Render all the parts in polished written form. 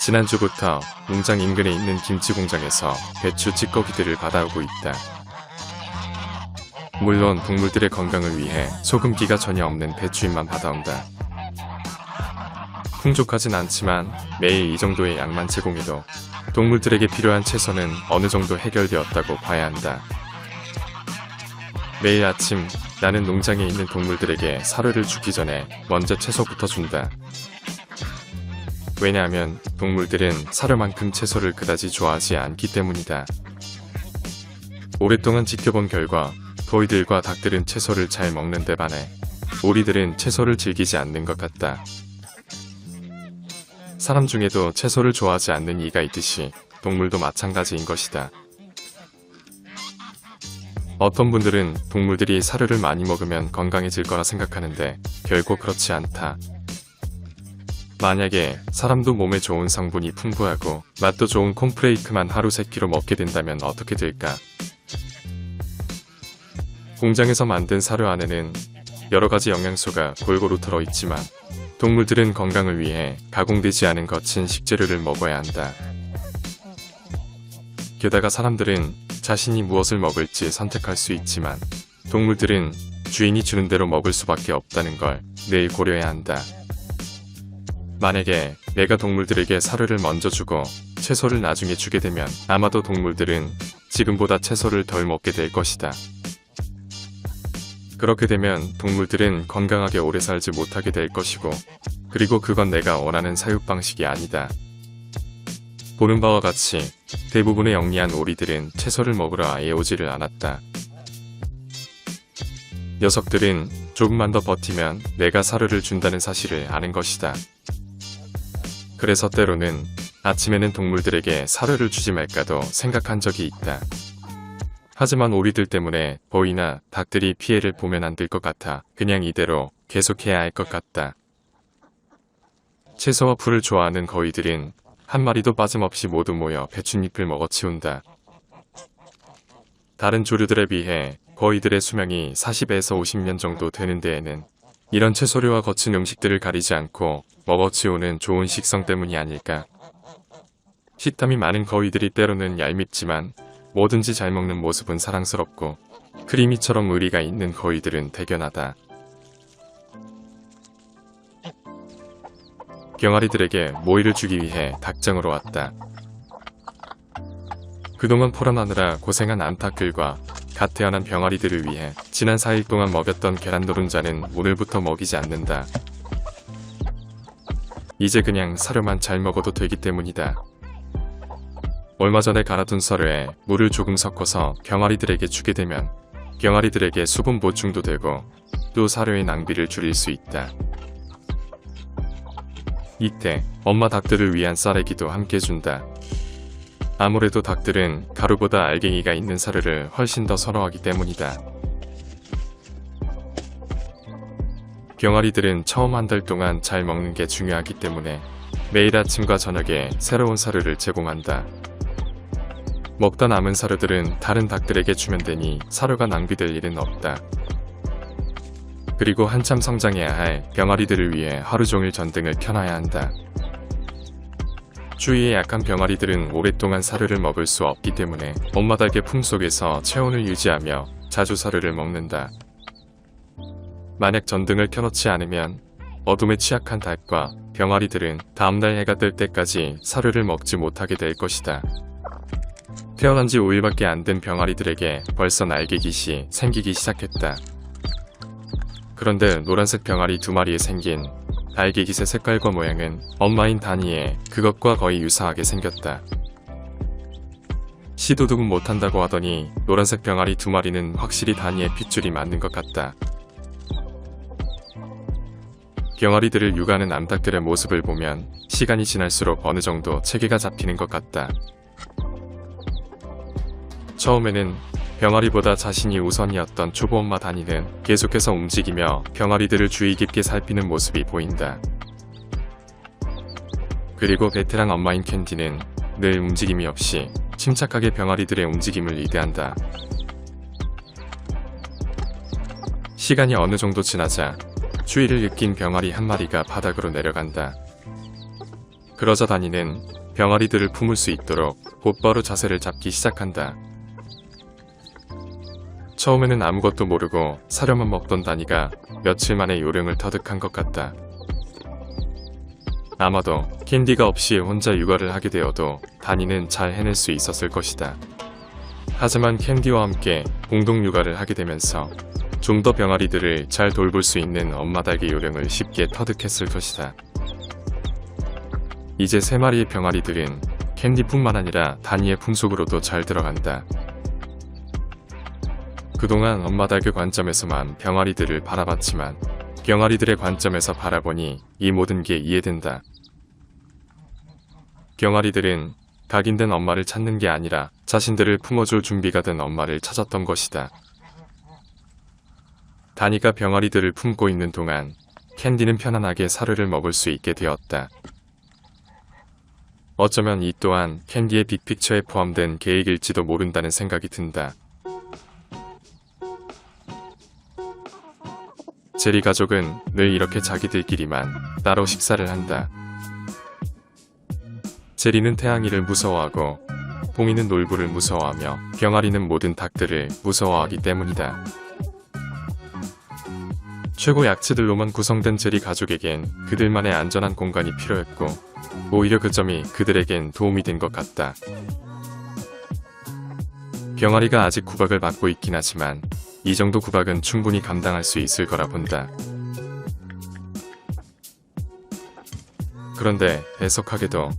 지난주부터 농장 인근에 있는 김치 공장에서 배추 찌꺼기들을 받아오고 있다. 물론 동물들의 건강을 위해 소금기가 전혀 없는 배추잎만 받아온다. 풍족하진 않지만 매일 이 정도의 양만 제공해도 동물들에게 필요한 채소는 어느 정도 해결되었다고 봐야 한다. 매일 아침 나는 농장에 있는 동물들에게 사료를 주기 전에 먼저 채소부터 준다. 왜냐하면 동물들은 사료만큼 채소를 그다지 좋아하지 않기 때문이다. 오랫동안 지켜본 결과 거위들과 닭들은 채소를 잘 먹는 데 반해 오리들은 채소를 즐기지 않는 것 같다. 사람 중에도 채소를 좋아하지 않는 이가 있듯이 동물도 마찬가지인 것이다. 어떤 분들은 동물들이 사료를 많이 먹으면 건강해질 거라 생각하는데 결코 그렇지 않다. 만약에 사람도 몸에 좋은 성분이 풍부하고 맛도 좋은 콘프레이크만 하루 3kg 먹게 된다면 어떻게 될까? 공장에서 만든 사료 안에는 여러가지 영양소가 골고루 들어있지만 동물들은 건강을 위해 가공되지 않은 거친 식재료를 먹어야 한다. 게다가 사람들은 자신이 무엇을 먹을지 선택할 수 있지만 동물들은 주인이 주는 대로 먹을 수밖에 없다는 걸 늘 고려해야 한다. 만약에 내가 동물들에게 사료를 먼저 주고 채소를 나중에 주게 되면 아마도 동물들은 지금보다 채소를 덜 먹게 될 것이다. 그렇게 되면 동물들은 건강하게 오래 살지 못하게 될 것이고, 그리고 그건 내가 원하는 사육 방식이 아니다. 보는 바와 같이 대부분의 영리한 오리들은 채소를 먹으러 아예 오지를 않았다. 녀석들은 조금만 더 버티면 내가 사료를 준다는 사실을 아는 것이다. 그래서 때로는 아침에는 동물들에게 사료를 주지 말까도 생각한 적이 있다. 하지만 오리들 때문에 거위나 닭들이 피해를 보면 안 될 것 같아 그냥 이대로 계속해야 할 것 같다. 채소와 풀을 좋아하는 거위들은 한 마리도 빠짐없이 모두 모여 배춧잎을 먹어치운다. 다른 조류들에 비해 거위들의 수명이 40에서 50년 정도 되는 데에는 이런 채소류와 거친 음식들을 가리지 않고 먹어치우는 좋은 식성 때문이 아닐까. 식탐이 많은 거위들이 때로는 얄밉지만 뭐든지 잘 먹는 모습은 사랑스럽고 크리미처럼 의리가 있는 거위들은 대견하다. 병아리들에게 모이를 주기 위해 닭장으로 왔다. 그동안 포란하느라 고생한 암탉들과 갓 태어난 병아리들을 위해 지난 4일 동안 먹였던 계란 노른자는 오늘부터 먹이지 않는다. 이제 그냥 사료만 잘 먹어도 되기 때문이다. 얼마 전에 갈아둔 사료에 물을 조금 섞어서 병아리들에게 주게 되면 병아리들에게 수분 보충도 되고 또 사료의 낭비를 줄일 수 있다. 이때 엄마 닭들을 위한 쌀애기도 함께 준다. 아무래도 닭들은 가루보다 알갱이가 있는 사료를 훨씬 더 선호하기 때문이다. 병아리들은 처음 한 달 동안 잘 먹는 게 중요하기 때문에 매일 아침과 저녁에 새로운 사료를 제공한다. 먹다 남은 사료들은 다른 닭들에게 주면 되니 사료가 낭비될 일은 없다. 그리고 한참 성장해야 할 병아리들을 위해 하루 종일 전등을 켜놔야 한다. 추위에 약한 병아리들은 오랫동안 사료를 먹을 수 없기 때문에 엄마 닭의 품속에서 체온을 유지하며 자주 사료를 먹는다. 만약 전등을 켜놓지 않으면 어둠에 취약한 닭과 병아리들은 다음날 해가 뜰 때까지 사료를 먹지 못하게 될 것이다. 태어난 지 5일밖에 안 된 병아리들에게 벌써 날개깃이 생기기 시작했다. 그런데 노란색 병아리 2마리에 생긴 날개깃의 색깔과 모양은 엄마인 다니의 그것과 거의 유사하게 생겼다. 시도도 못한다고 하더니 노란색 병아리 2마리는 확실히 다니의 핏줄이 맞는 것 같다. 병아리들을 육아하는 암탉들의 모습을 보면 시간이 지날수록 어느 정도 체계가 잡히는 것 같다. 처음에는 병아리보다 자신이 우선이었던 초보엄마 다니는 계속해서 움직이며 병아리들을 주의 깊게 살피는 모습이 보인다. 그리고 베테랑 엄마인 캔디는 늘 움직임이 없이 침착하게 병아리들의 움직임을 리드한다. 시간이 어느 정도 지나자 추위를 느낀 병아리 한 마리가 바닥으로 내려간다. 그러자 다니는 병아리들을 품을 수 있도록 곧바로 자세를 잡기 시작한다. 처음에는 아무것도 모르고 사료만 먹던 다니가 며칠 만에 요령을 터득한 것 같다. 아마도 캔디가 없이 혼자 육아를 하게 되어도 다니는 잘 해낼 수 있었을 것이다. 하지만 캔디와 함께 공동 육아를 하게 되면서 좀 더 병아리들을 잘 돌볼 수 있는 엄마 닭의 요령을 쉽게 터득했을 것이다. 이제 3마리의 병아리들은 캔디뿐만 아니라 다니의 품속으로도 잘 들어간다. 그동안 엄마 닭의 관점에서만 병아리들을 바라봤지만 병아리들의 관점에서 바라보니 이 모든 게 이해된다. 병아리들은 각인된 엄마를 찾는 게 아니라 자신들을 품어줄 준비가 된 엄마를 찾았던 것이다. 다니가 병아리들을 품고 있는 동안 캔디는 편안하게 사료를 먹을 수 있게 되었다. 어쩌면 이 또한 캔디의 빅픽처에 포함된 계획일지도 모른다는 생각이 든다. 제리 가족은 늘 이렇게 자기들끼리만 따로 식사를 한다. 제리는 태양이를 무서워하고 봉이는 놀부를 무서워하며 병아리는 모든 닭들을 무서워하기 때문이다. 최고 약체들로만 구성된 제리 가족에겐 그들만의 안전한 공간이 필요했고 오히려 그 점이 그들에겐 도움이 된 것 같다. 병아리가 아직 구박을 받고 있긴 하지만 이 정도 구박은 충분히 감당할 수 있을 거라 본다. 그런데 애석하게도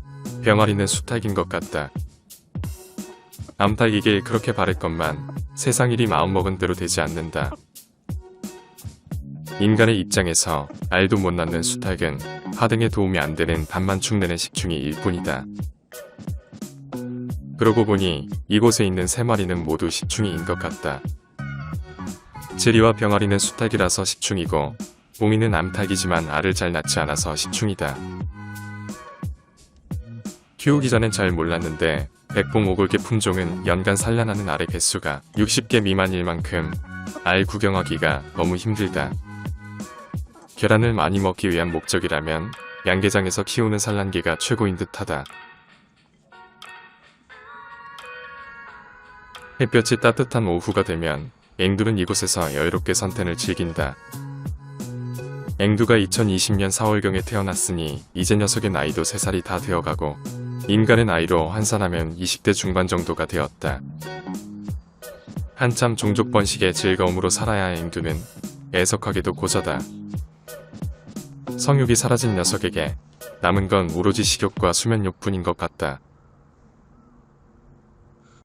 병아리는 수탉인 것 같다. 암탉이길 그렇게 바랬건만 세상 일이 마음먹은 대로 되지 않는다. 인간의 입장에서 알도 못 낳는 수탉은 화등에 도움이 안 되는 밥만 축내는 식충이 일뿐이다. 그러고 보니 이곳에 있는 3마리는 모두 식충이인 것 같다. 제리와 병아리는 수탉이라서 식충이고 봉이는 암탉이지만 알을 잘 낳지 않아서 식충이다. 키우기 전엔 잘 몰랐는데 백봉 오골개 품종은 연간 산란하는 알의 개수가 60개 미만일 만큼 알 구경하기가 너무 힘들다. 계란을 많이 먹기 위한 목적이라면 양계장에서 키우는 산란개가 최고인 듯하다. 햇볕이 따뜻한 오후가 되면 앵두는 이곳에서 여유롭게 선탠을 즐긴다. 앵두가 2020년 4월경에 태어났으니 이제 녀석의 나이도 3살이 다 되어가고 인간의 나이로 환산하면 20대 중반 정도가 되었다. 한참 종족 번식의 즐거움으로 살아야 할 앵두는 애석하게도 고자다. 성욕이 사라진 녀석에게 남은 건 오로지 식욕과 수면욕뿐인 것 같다.